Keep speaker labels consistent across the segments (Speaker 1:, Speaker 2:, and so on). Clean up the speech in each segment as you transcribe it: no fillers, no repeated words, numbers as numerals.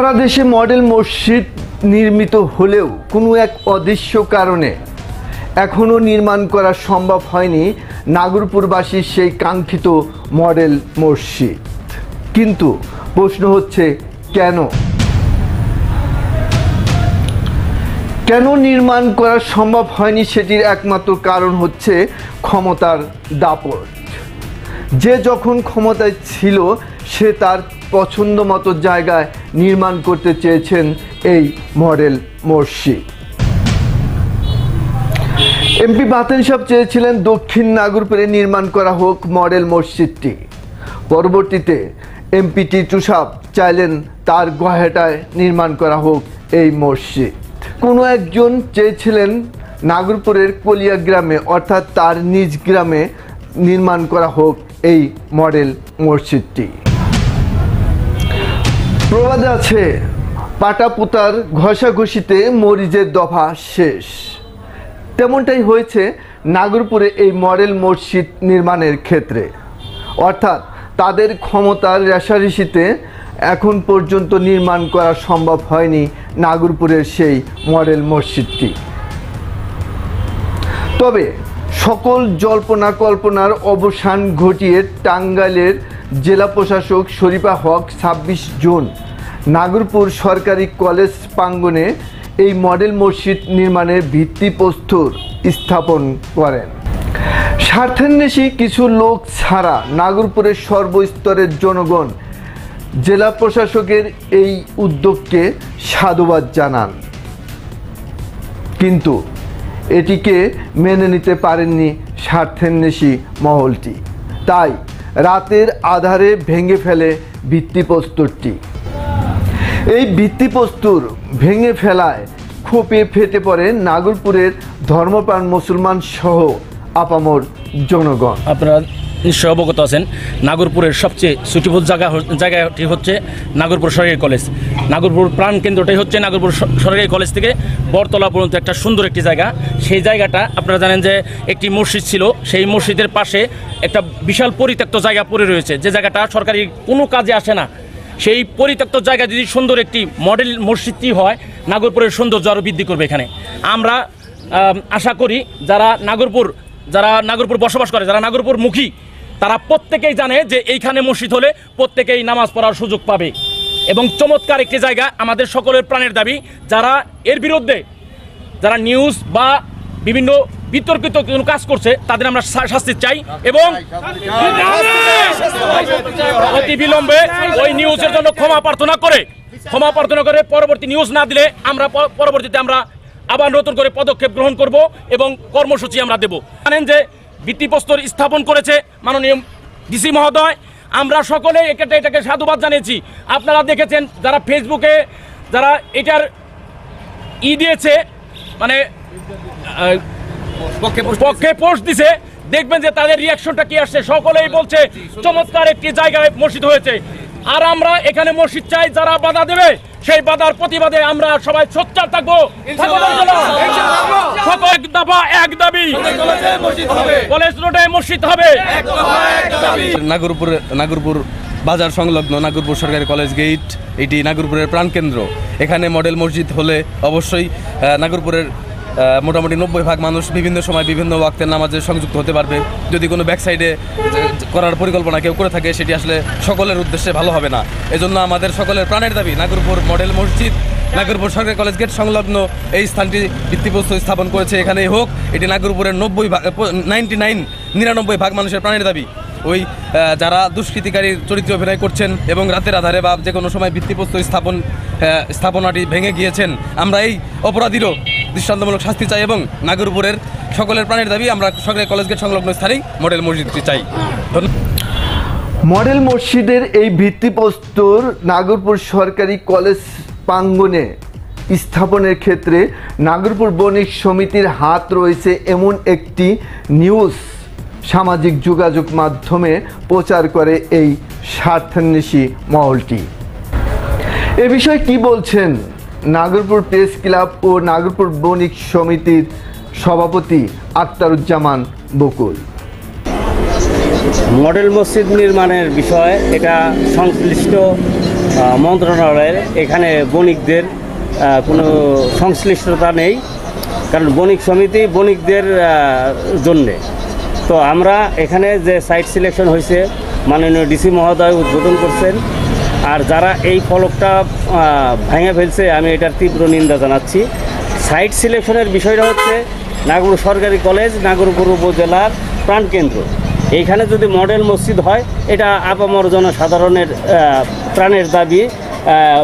Speaker 1: সারা দেশে মডেল মসজিদ নির্মিত হলেও কোনো এক অদৃশ্য কারণে এখনও নির্মাণ করা সম্ভব হয়নি নাগরপুরবাসীর সেই কাঙ্ক্ষিত মডেল মসজিদ। কিন্তু প্রশ্ন হচ্ছে কেন নির্মাণ করা সম্ভব হয়নি? সেটির একমাত্র কারণ হচ্ছে ক্ষমতার দাপট। যে যখন ক্ষমতায় ছিল সে তার পছন্দ মতো জায়গায় নির্মাণ করতে চেয়েছেন এই মডেল মসজিদ। এমপি বাতেন সাহেব চেয়েছিলেন দক্ষিণ নাগরপুরে নির্মাণ করা হোক মডেল মসজিদটি। পরবর্তীতে এমপি টিটু সাহেব চাইলেন তার গহেটায় নির্মাণ করা হোক এই মসজিদ। কোনো একজন চেয়েছিলেন নাগরপুরের কলিয়া গ্রামে অর্থাৎ তার নিজ গ্রামে নির্মাণ করা হোক এই মডেল মসজিদটি। প্রবাদে আছে, পাটাপুতার ঘষাঘষিতে মরিচের দফা শেষ। তেমনটাই হয়েছে নাগরপুরে এই মডেল মসজিদ নির্মাণের ক্ষেত্রে। অর্থাৎ তাদের ক্ষমতার রেষারেষিতে এখন পর্যন্ত নির্মাণ করা সম্ভব হয়নি নাগরপুরের সেই মডেল মসজিদটি। তবে সকল জল্পনা কল্পনার অবসান ঘটিয়ে টাঙ্গাইলের জেলা প্রশাসক শরীফা হক 26 জুন নাগরপুর সরকারি কলেজ প্রাঙ্গণে এই মডেল মসজিদ নির্মাণের ভিত্তিপ্রস্তর স্থাপন করেন। স্বার্থান্বেষী কিছু লোক ছাড়া নাগরপুরের সর্বস্তরের জনগণ জেলা প্রশাসকের এই উদ্যোগকে সাধুবাদ জানান, কিন্তু এটিকে মেনে নিতে পারেননি স্বার্থান্বেষী মহলটি। তাই রাতের আধারে ভেঙে ফেলে ভিত্তিপ্রস্তরটি। এই ভিত্তিপ্রস্তর ভেঙে ফেলায় ক্ষোভে ফেটে পড়ে নাগরপুরের ধর্মপ্রাণ মুসলমান সহ আপামর জনগণ।
Speaker 2: আপনারা নিশ্চয় অবগত আছেন, নাগরপুরের সবচেয়ে সুইটেবল জায়গাটি হচ্ছে নাগরপুর সরকারি কলেজ। নাগরপুর প্রাণ কেন্দ্রটাই হচ্ছে নাগরপুর সরকারি কলেজ থেকে বরতলা পর্যন্ত একটা সুন্দর একটি জায়গা। সেই জায়গাটা আপনারা জানেন যে একটি মসজিদ ছিল, সেই মসজিদের পাশে একটা বিশাল পরিত্যক্ত জায়গা পড়ে রয়েছে, যে জায়গাটা সরকারি কোনো কাজে আসে না। সেই পরিত্যক্ত জায়গায় যদি সুন্দর একটি মডেল মসজিদটি হয়, নাগরপুরের সৌন্দর্য আরও বৃদ্ধি করবে। এখানে আমরা আশা করি যারা নাগরপুর বসবাস করে, যারা নাগরপুর মুখী, তারা প্রত্যেকেই জানে যে এইখানে মসজিদ হলে প্রত্যেকেই নামাজ পড়ার সুযোগ পাবে এবং চমৎকার একটি জায়গা। আমাদের সকলের প্রাণের দাবি, যারা এর বিরুদ্ধে যারা নিউজ বা বিভিন্ন বিতর্কিত কোনো কাজ করছে তাদের আমরা শাস্তি চাই এবং অতি বিলম্বে ওই নিউজের জন্য ক্ষমা প্রার্থনা করে পরবর্তী নিউজ না দিলে পরবর্তীতে আমরা আবার নতুন করে পদক্ষেপ গ্রহণ করব এবং কর্মসূচি আমরা দেব। জানেন যে ভিত্তিপ্রস্তর স্থাপন করেছে মাননীয় ডিসি মহোদয়। আমরা সকলে এটাকে সাধুবাদ জানিয়েছি। আপনারা দেখেছেন যারা ফেসবুকে যারা এটার দিয়েছে, মানে পক্ষে পোস্ট দিছে, দেখবেন যে তাদের রিয়াকশনটা কি আসছে। সকলেই বলছে চমৎকার একটি জায়গায় মসজিদ হয়েছে। আর আমরা এখানে মসজিদ চাই, যারা বাধা দেবে সেই বাধার প্রতিবাদে আমরা সবাই সোচ্চার থাকবো। এক দফা এক দাবি, কলেজ রোডে মসজিদ হবে।
Speaker 3: নাগরপুর বাজার সংলগ্ন নাগরপুর সরকারি কলেজ গেট, এটি নাগরপুরের প্রাণকেন্দ্র। এখানে মডেল মসজিদ হলে অবশ্যই নাগরপুরের মোটামুটি 90% মানুষ বিভিন্ন সময় বিভিন্ন ওয়াক্তের নামাজে সংযুক্ত হতে পারবে। যদি কোনো ব্যাক সাইডে করার পরিকল্পনা কেউ করে থাকে, সেটি আসলে সকলের উদ্দেশ্যে ভালো হবে না। এজন্য আমাদের সকলের প্রাণের দাবি নাগরপুর মডেল মসজিদ নাগরপুর সরকারি কলেজ গেট সংলগ্ন এই স্থানটি ভিত্তিপ্রস্তর স্থাপন করেছে, এখানেই হোক। এটি নাগরপুরের 99% মানুষের প্রাণের দাবি। ওই যারা দুষ্কৃতিকারী চরিত্রে অভিনয় করছেন এবং রাতের আধারে বা যে কোনো সময় ভিত্তিপ্রস্তর স্থাপনাটি ভেঙে গিয়েছেন, আমরা এই অপরাধীরও দৃষ্টান্তমূলক শাস্তি চাই এবং নাগরপুরের সকলের প্রাণের দাবি আমরা সরকারি কলেজ গেট সংলগ্ন স্থানেই মডেল মসজিদটি চাই।
Speaker 1: মডেল মসজিদের এই ভিত্তিপ্রস্তর নাগরপুর সরকারি কলেজ প্রাঙ্গণে স্থাপনের ক্ষেত্রে নাগরপুর বণিক সমিতির হাত রয়েছে এমন একটি নিউজ সামাজিক যোগাযোগ মাধ্যমে প্রচার করে এই স্বার্থান্বেষী মহলটি। এ বিষয়ে কি বলছেন নাগরপুর প্রেস ক্লাব ও নাগরপুর বণিক সমিতির সভাপতি আখতারুজ্জামান বকুল?
Speaker 4: মডেল মসজিদ নির্মাণের বিষয় এটা সংশ্লিষ্ট মন্ত্রণালয়ের এখানে বণিকদের কোনো সংশ্লিষ্টতা নেই, কারণ বণিক সমিতি বণিকদের জন্যে। তো আমরা এখানে যে সাইট সিলেকশন হয়েছে মাননীয় ডিসি মহোদয় উদ্বোধন করছেন, আর যারা এই ফলকটা ভেঙে ফেলছে আমি এটার তীব্র নিন্দা জানাচ্ছি। সাইট সিলেকশনের বিষয়টা হচ্ছে নাগরপুর সরকারি কলেজ নাগরপুর উপজেলার প্রাণকেন্দ্র। এইখানে যদি মডেল মসজিদ হয় এটা আপামর জনসাধারণের প্রাণের দাবি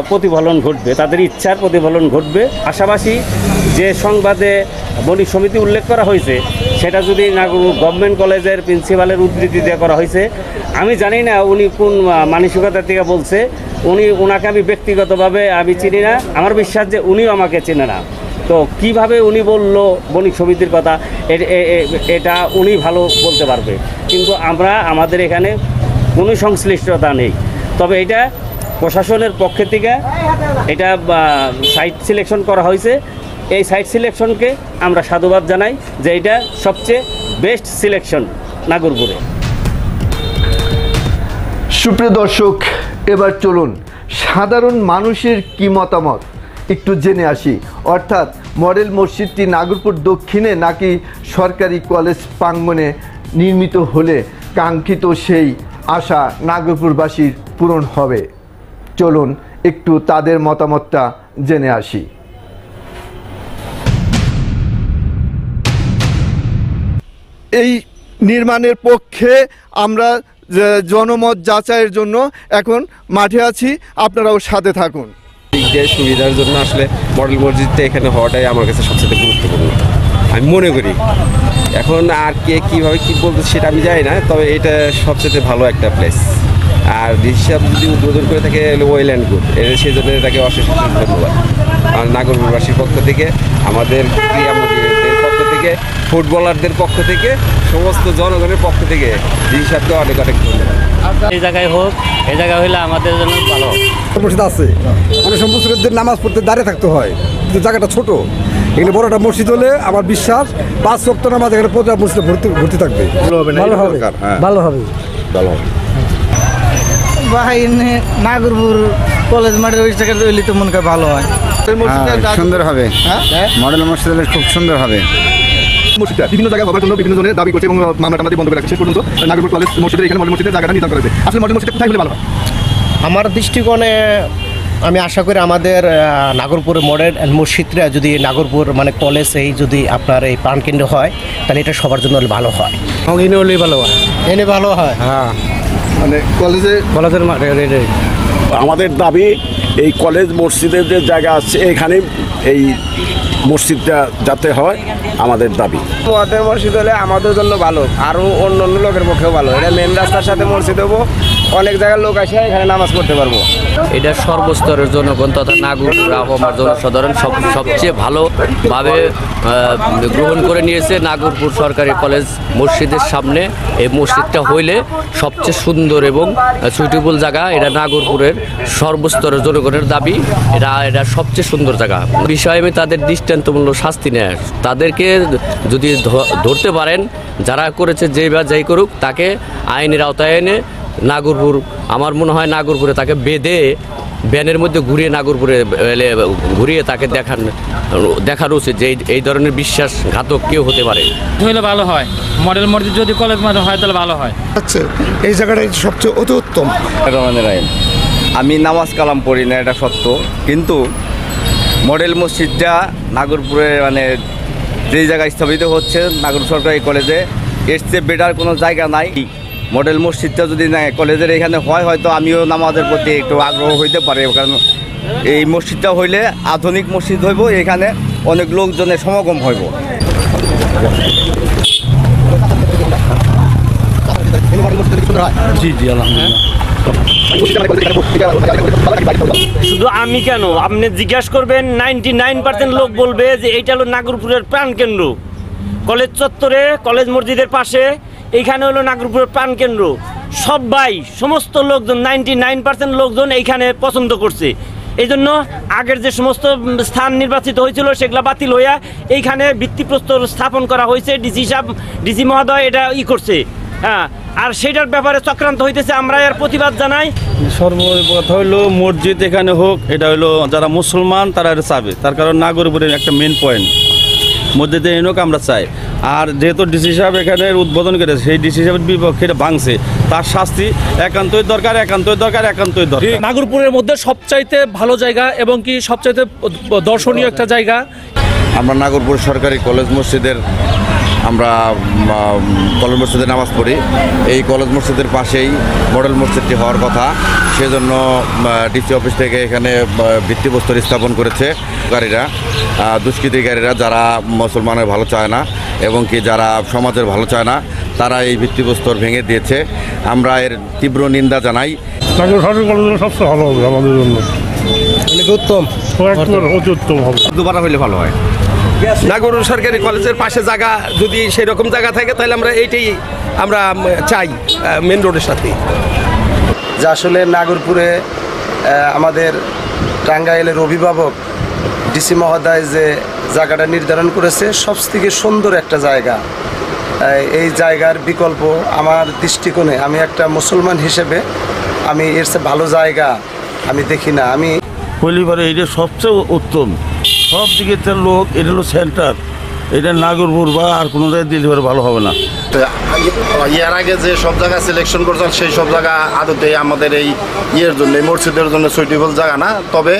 Speaker 4: প্রতিফলন ঘটবে, তাদের ইচ্ছার প্রতিফলন ঘটবে। পাশাপাশি যে সংবাদে বণিক সমিতি উল্লেখ করা হয়েছে সেটা যদি নাগরপুর গভর্নমেন্ট কলেজের প্রিন্সিপালের উদ্ধৃতি দিয়ে করা হয়েছে, আমি জানি না উনি কোন মানসিকতা থেকে বলছে। ওনাকে আমি ব্যক্তিগতভাবে আমি চিনি না, আমার বিশ্বাস যে উনিও আমাকে চেনে না। তো কিভাবে উনি বলল বণিক সমিতির কথা, এটা উনি ভালো বলতে পারবে, কিন্তু আমাদের এখানে কোনো সংশ্লিষ্টতা নেই। তবে এটা প্রশাসনের পক্ষ থেকে এটা সাইট সিলেকশন করা হয়েছে। এই সাইট সিলেকশনকে আমরা সাধুবাদ জানাই যে এটা সবচেয়ে বেস্ট সিলেকশন নাগরপুরে।
Speaker 1: সুপ্রিয় দর্শক, এবার চলুন সাধারণ মানুষের কি মতামত একটু জেনে আসি। অর্থাৎ মডেল মসজিদটি নাগরপুর দক্ষিণে নাকি সরকারি কলেজ প্রাঙ্গণে নির্মিত হলে কাঙ্ক্ষিত সেই আশা নাগরপুরবাসীর পূরণ হবে। চলুন একটু তাদের মতামতটা জেনে আসি। এই নির্মাণের পক্ষে আমরা জনমত যাচাইয়ের জন্য এখন মাঠে আছি, আপনারাও সাথে থাকুন।
Speaker 5: দিক দিয়ে সুবিধার জন্য আসলে মডেল মসজিদটা এখানে হওয়াটাই আমার কাছে সবচেয়ে গুরুত্বপূর্ণ আমি মনে করি। এখন আর কে কীভাবে কী বলতে সেটা আমি জানি না, তবে এটা সবচেয়ে ভালো একটা প্লেস। আর হিসাব যদি উদ্বোধন করে থাকে ওয়েল অ্যান্ড গুড, সেই জন্য তাকে অশেষ ধন্যবাদ। আর নাগরপুরবাসীর পক্ষ থেকে, আমাদের ক্রীড়ামন্ত্রীদের পক্ষ থেকে, ফুটবলারদের পক্ষ থেকে, সমস্ত জনগণের পক্ষ থেকে হিসাবকে অনেক অনেক ধন্যবাদ।
Speaker 4: এই জায়গায় হোক, এই জায়গায় হইলে আমাদের জন্য ভালো।
Speaker 6: মসজিদ আছে, অনেক সম্পর্কের নামাজ পড়তে দাঁড়িয়ে থাকতে হয়, কিন্তু জায়গাটা ছোট। এখানে বড় একটা মসজিদ হলে আমার বিশ্বাস 5 ওয়াক্ত নামাজ এখানে প্রতি মসজিদে ভর্তি থাকবে। ভালো হবে।
Speaker 7: ভাই নাগরপুর কলেজ মাঠের ওই জায়গায় রইলে তো মনে হয় ভালো হয়,
Speaker 8: সুন্দর হবে। মডেল মসজিদ হলে খুব সুন্দর হবে।
Speaker 1: মসজিদটা বিভিন্ন জায়গায় হওয়ার জন্য বিভিন্ন জনের দাবি করছে এবং মামলা টামলা বন্ধ করে রাখছে। শেষ পর্যন্ত নাগরপুর কলেজ মসজিদের এখানে মডেল মসজিদের জায়গাটা নির্ধারণ করা হয়েছে। আসলে মডেল মসজিদটা কোথায় হলে ভালো হয়?
Speaker 9: আমার দৃষ্টিকোণে আমি আশা করি আমাদের নাগরপুরের মডেল মসজিদটা যদি নাগরপুর মানে কলেজ এই যদি আপনার এই প্রাণকেন্দ্র হয় তাহলে এটা সবার জন্য ভালো হয়। এনে হলেই ভালো হয়, এনে ভালো হয়। হ্যাঁ,
Speaker 1: মানে
Speaker 9: কলেজের মাঠে
Speaker 10: আমাদের দাবি এই কলেজ মসজিদের যে জায়গা আছে এখানে এই মসজিদটা যাতে হয় আমাদের দাবি।
Speaker 5: মডেল মসজিদ হলে আমাদের জন্য ভালো, আরও অন্য অন্য লোকের পক্ষেও ভালো। এটা মেন রাস্তার সাথে মসজিদ হবো, অনেক জায়গার লোক আসে এখানে নামাজ পড়তে পারবো।
Speaker 11: এটা সর্বস্তরের জনগণ তথা নাগরপুর আহ্বান জনসাধারণ সবচেয়ে ভালোভাবে গ্রহণ করে নিয়েছে। নাগরপুর সরকারি কলেজ মসজিদের সামনে এই মসজিদটা হইলে সবচেয়ে সুন্দর এবং সুইটেবল জায়গা। এটা নাগরপুরের সর্বস্তরের জনগণের দাবি, এটা সবচেয়ে সুন্দর জায়গা। বিষয়ে আমি তাদের দৃষ্টান্তমূলক শাস্তি নেয়, তাদেরকে যদি ধরতে পারেন, যারা করেছে যেই বা যাই করুক তাকে আইনের আওতায় এনে নাগরপুর, আমার মনে হয় নাগরপুরে তাকে বেঁধে ব্যানের মধ্যে ঘুরিয়ে তাকে দেখানো উচিত যে এই ধরনের বিশ্বাসঘাতক কেউ হতে পারে।
Speaker 2: হইলে ভালো হয়, মডেল মসজিদ যদি কলেজ মাঠে হয় তাহলে ভালো হয়।
Speaker 6: আচ্ছা, এই জায়গাটাই সবচেয়ে অতি উত্তম।
Speaker 5: আমি নামাজ কালাম পড়ি না, এটা সত্য, কিন্তু মডেল মসজিদটা নাগরপুরে মানে যেই জায়গায় স্থাপিত হচ্ছে নাগরপুর সরকারি কলেজে, এর চেয়ে বেটার কোনো জায়গা নাই। মডেল মসজিদটা যদি কলেজের এখানে হয় হয়তো আমিও নামাজের প্রতি একটু আগ্রহ হইতে পারে, কারণ এই মসজিদটা হইলে আধুনিক মসজিদ হইব, এখানে অনেক লোকজনের সমাগম হইব।
Speaker 2: জি জি আলহামদুলিল্লাহ।
Speaker 4: শুধু আমি কেন, আপনি জিজ্ঞাসা করবেন 99% লোক বলবে যে এইটা হলো নাগরপুরের প্রাণকেন্দ্র। কলেজ চত্বরে, কলেজ মসজিদের পাশে এইখানে হলো নাগরপুরের প্রাণকেন্দ্র। সবাই, সমস্ত লোকজন 99% লোকজন এইখানে পছন্দ করছে। এই জন্য আগের যে সমস্ত স্থান নির্বাচিত হয়েছিল সেগুলো বাতিল হইয়া এইখানে ভিত্তিপ্রস্তর স্থাপন করা হয়েছে। ডিসি মহোদয় এটা করছে। হ্যাঁ, আর সেটার ব্যাপারে চক্রান্ত হইতেছে, আমরা এর প্রতিবাদ জানাই।
Speaker 12: সর্বপ্রথম হইলো মসজিদ এখানে হোক, এটা হলো যারা মুসলমান তারা এটা চাবে, তার কারণ নাগরপুরের একটা মেন পয়েন্ট মসজিদে হোক আমরা চাই। আর যেহেতু ডিসি সাহেব এখানে উদ্বোধন করেছে, সেই ডিসি সাহেবের বিপক্ষে এটা ভাঙছে, তার শাস্তি একান্তই দরকার, একান্তই দরকার, একান্তই দরকার।
Speaker 2: নাগরপুরের মধ্যে সবচাইতে ভালো জায়গা এবং কি সবচাইতে দর্শনীয় একটা জায়গা।
Speaker 13: আমরা নাগরপুর সরকারি কলেজ মসজিদের কলেজ মসজিদে নামাজ পড়ি। এই কলেজ মসজিদের পাশেই মডেল মসজিদটি হওয়ার কথা, সেজন্য ডিসি অফিস থেকে এখানে ভিত্তিপ্রস্তর স্থাপন করেছে দুষ্কৃতিকারীরা, যারা মুসলমানের ভালো চায় না এবং কি যারা সমাজের ভালো চায় না, তারা এই ভিত্তিপ্রস্তর ভেঙে দিয়েছে। আমরা এর তীব্র নিন্দা জানাই।
Speaker 14: সবচেয়ে ভালো হবে আমাদের জন্য, উত্তম অতি উত্তম হবে,
Speaker 5: দুবার হইলে ভালো হয়। নাগরপুর সরকারি কলেজের পাশে জায়গা যদি সেই রকম জায়গা থাকে তাহলে আমরা এইটাই আমরা চাই মেন রোডের সাথে।
Speaker 15: যা আসলে নাগরপুরে আমাদের টাঙ্গাইলের অভিভাবক ডিসি মহোদয় যে জায়গাটা নির্ধারণ করেছে সবথেকে সুন্দর একটা জায়গা। এই জায়গার বিকল্প আমার দৃষ্টিকোণে, আমি একটা মুসলমান হিসেবে আমি এর চেয়ে ভালো জায়গা আমি দেখি না। আমি
Speaker 14: পরিবারে এটা সবচেয়ে উত্তম, সব দিকে লোক, এটা হলো সেন্টার, এটা নাগরপুর বা আর কোনো জায়গায় দিলে ভালো হবে না।
Speaker 16: এর আগে যে সব জায়গা সিলেকশন করছেন সেই সব জায়গা আদতে আমাদের এই জন্য মসজিদের জন্য সুইটেবল জায়গা না। তবে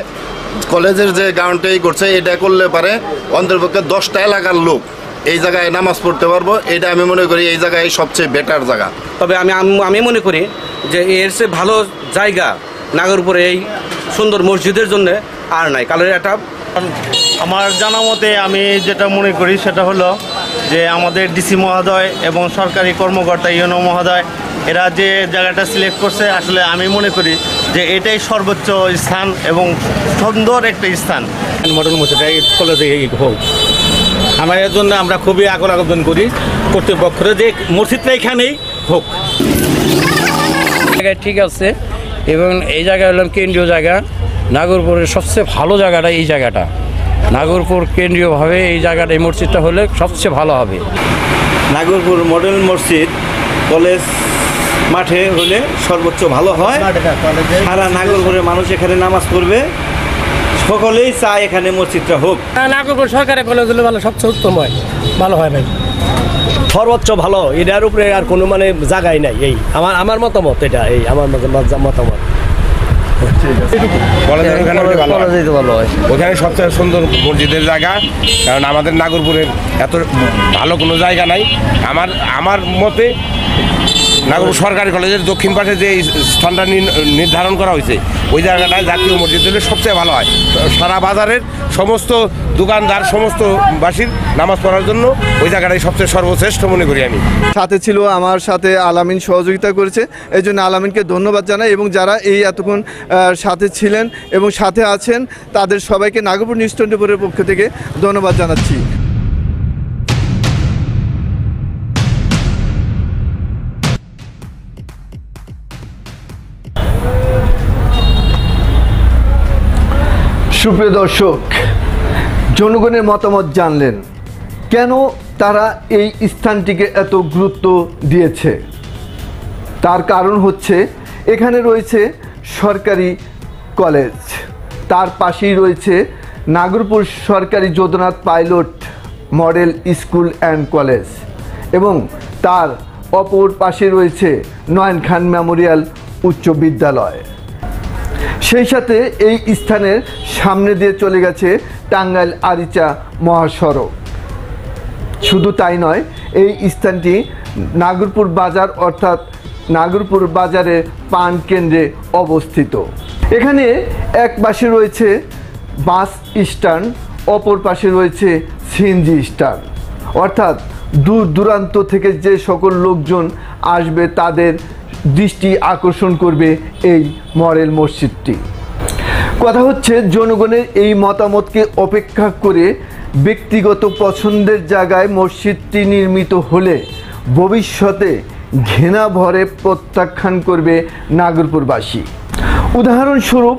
Speaker 16: কলেজের যে গ্রাউন্ডে করছে এটা করলে পারে অন্তর্পক্ষে 10টা এলাকার লোক এই জায়গায় নামাজ পড়তে পারবো। এটা আমি মনে করি এই জায়গায় সবচেয়ে বেটার জায়গা।
Speaker 3: তবে আমি মনে করি যে এর চেয়ে ভালো জায়গা নাগরপুরে এই সুন্দর মসজিদের জন্য আর নাই। কারণ এটা
Speaker 17: আমার জানা মতে আমি যেটা মনে করি সেটা হলো যে আমাদের ডিসি মহোদয় এবং সরকারি কর্মকর্তা ইউনো মহোদয় এরা যে জায়গাটা সিলেক্ট করছে, আসলে আমি মনে করি যে এটাই সর্বোচ্চ স্থান এবং সুন্দর একটা স্থান।
Speaker 2: মডেল মসজিদ কলেজে হোক, আমার এর জন্য আমরা খুবই আবেদন করি কর্তৃপক্ষের যে মসজিদটা এখানেই হোক।
Speaker 18: জায়গায় ঠিক আছে এবং এই জায়গা হলাম কেন্দ্রীয় জায়গা। নাগরপুরের সবচেয়ে ভালো জায়গাটা এই জায়গাটা, নাগরপুর কেন্দ্রীয়ভাবে এই জায়গাটা, এই মসজিদটা হলে সবচেয়ে ভালো হবে।
Speaker 19: নাগরপুর মডেল মসজিদ কলেজ মাঠে হলে সর্বোচ্চ ভালো হয়। সারা নাগরপুরের মানুষ এখানে নামাজ পড়বে, সকলেই চায় এখানে মসজিদটা হোক।
Speaker 9: নাগরপুর সরকারি কলেজ হলে ভালো, সবচেয়ে উত্তম হয়, ভালো হয় ভাই, সর্বোচ্চ ভালো। এটার উপরে আর কোনো মানে জায়গায় নাই। এই আমার মতামত, এটা এই আমার মতামত।
Speaker 20: ওখানে সবচেয়ে সুন্দর মসজিদের জায়গা, কারণ আমাদের নাগরপুরের এত ভালো কোনো জায়গা নাই। আমার মতে নাগরপুর সরকারি কলেজের দক্ষিণ পাশে যে স্থানটা নির্ধারণ করা হয়েছে ওই জায়গাটায় জাতীয় মসজিদ হলে সবচেয়ে ভালো হয়। সারা বাজারের সমস্ত দোকানদার, সমস্ত বাসীর নামাজ পড়ার জন্য ওই জায়গাটাই সবচেয়ে সর্বশ্রেষ্ঠ মনে করি আমি।
Speaker 1: সাথে ছিল আমার সাথে আলামিন সহযোগিতা করেছে, এই জন্য আলামিনকে ধন্যবাদ জানাই এবং যারা এই এতক্ষণ সাথে ছিলেন এবং সাথে আছেন তাদের সবাইকে নাগরপুর নিউজ 24-এর পক্ষ থেকে ধন্যবাদ জানাচ্ছি। সুপ্রিয় দর্শক, জনগণের মতামত জানলেন, কেন তারা এই স্থানটিকে এত গুরুত্ব দিয়েছে। তার কারণ হচ্ছে এখানে রয়েছে সরকারি কলেজ, তার পাশেই রয়েছে নাগরপুর সরকারি Jadunath pilot model school and college এবং তার অপর পাশে রয়েছে নয়ন খান মেমোরিয়াল উচ্চ বিদ্যালয়। সেই সাথে এই স্থানের সামনে দিয়ে চলে গেছে টাঙ্গাইল আরিচা মহাসড়ক। শুধু তাই নয়, এই স্থানটি নাগরপুর বাজার অর্থাৎ নাগরপুর বাজারের পান কেন্দ্রে অবস্থিত। এখানে এক পাশে রয়েছে বাস স্ট্যান্ড, অপর পাশে রয়েছে সিএনজি স্ট্যান্ড, অর্থাৎ দূর দূরান্ত থেকে যে সকল লোকজন আসবে তাদের দৃষ্টি আকর্ষণ করবে এই মডেল মসজিদটি। কথা হচ্ছে জনগণের এই মতামতকে অপেক্ষা করে ব্যক্তিগত পছন্দের জায়গায় মসজিদটি নির্মিত হলে ভবিষ্যতে ঘৃণা ভরে প্রত্যাখ্যান করবে নাগরপুরবাসী। উদাহরণস্বরূপ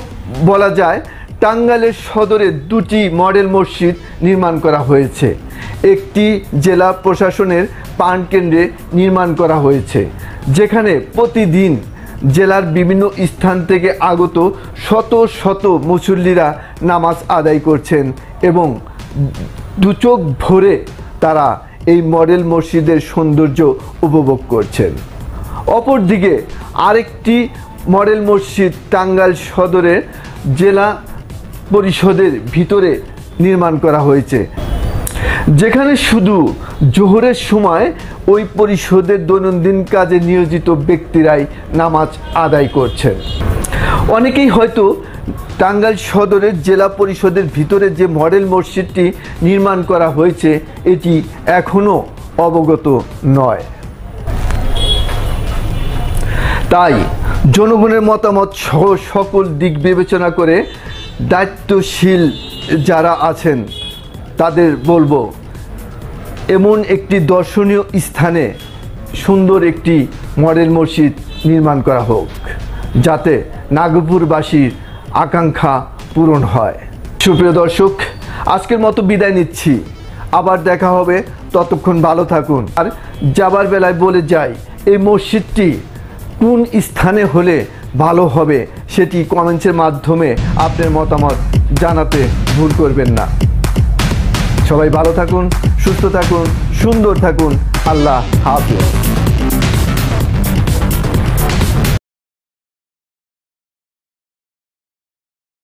Speaker 1: বলা যায় টাঙ্গাইলের সদরে দুটি মডেল মসজিদ নির্মাণ করা হয়েছে। একটি জেলা প্রশাসনের প্রাণকেন্দ্রে নির্মাণ করা হয়েছে, যেখানে প্রতিদিন জেলার বিভিন্ন স্থান থেকে আগত শত শত মুসল্লিরা নামাজ আদায় করছেন এবং দুচোখ ভরে তারা এই মডেল মসজিদের সৌন্দর্য উপভোগ করছেন। অপরদিকে আরেকটি মডেল মসজিদ টাঙ্গাইল সদরের জেলা পরিষদের ভিতরে নির্মাণ করা হয়েছে, যেখানে শুধু জোহরের সময় ওই পরিষদের দৈনন্দিন কাজে নিয়োজিত ব্যক্তিরাই নামাজ আদায় করছেন। অনেকেই হয়তো টাঙ্গাইল সদরের জেলা পরিষদের ভিতরে যে মডেল মসজিদটি নির্মাণ করা হয়েছে এটি এখনও অবগত নয়। তাই জনগণের মতামত সহ সকল দিক বিবেচনা করে দায়িত্বশীল যারা আছেন তাদের বলবো, এমন একটি দর্শনীয় স্থানে সুন্দর একটি মডেল মসজিদ নির্মাণ করা হোক, যাতে নাগরপুরবাসীর আকাঙ্ক্ষা পূরণ হয়। সুপ্রিয় দর্শক, আজকের মতো বিদায় নিচ্ছি, আবার দেখা হবে, ততক্ষণ ভালো থাকুন। আর যাবার বেলায় বলে যাই, এই মসজিদটি কোন স্থানে হলে ভালো হবে সেটি কমেন্টসের মাধ্যমে আপনার মতামত জানাতে ভুল করবেন না। সবাই ভালো থাকুন, সুস্থ থাকুন, সুন্দর থাকুন। আল্লাহ হাফেজ।